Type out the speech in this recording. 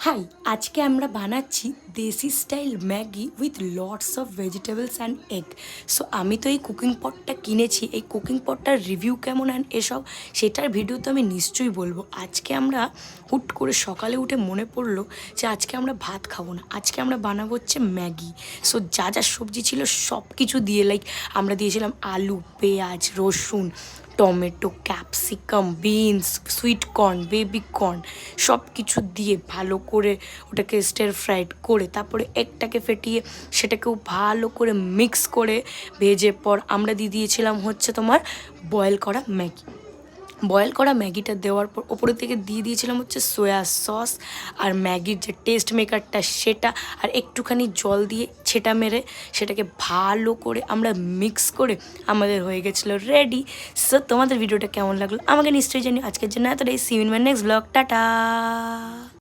High, আজকে আমরা বানাচ্ছি দেশি style Maggi with lots of vegetables and egg. So আমি তো এই কুকিং পটটা কিনেছি, এই কুকিং পটটার রিভিউ কেমন অ্যান্ড এসব সেটার ভিডিও তো আমি নিশ্চয়ই বলবো। আজকে আমরা হুট করে সকালে উঠে মনে পড়লো যে আজকে আমরা ভাত খাবো না, আজকে আমরা বানাবো হচ্ছে ম্যাগি। সো যা যা সবজি ছিল সব কিছু দিয়ে, লাইক আমরা দিয়েছিলাম আলু, পেঁয়াজ, রসুন, tomato, capsicum, beans, sweet corn, baby corn, সব কিছু দিয়ে ভালো করে ওটাকে স্টির ফ্রাইড করে তারপরে এগটাকে ফেটিয়ে সেটাকেও ভালো করে মিক্স করে ভেজে পর আমরা দিয়ে দিয়েছিলাম হচ্ছে তোমার বয়েল করা ম্যাগি। বয়েল করা ম্যাগিটা দেওয়ার পর ওপরের থেকে দিয়ে দিয়েছিলাম হচ্ছে সয়া সস আর ম্যাগির যে টেস্ট মেকারটা সেটা, আর একটুখানি জল দিয়ে ছেটা মেরে সেটাকে ভালো করে আমরা মিক্স করে আমাদের হয়ে গেছিলো রেডি। সো তোমাদের ভিডিওটা কেমন লাগলো আমাকে নিশ্চয়ই জানিও। আজকের জন্য এতটাই, see you in my next blog, tata.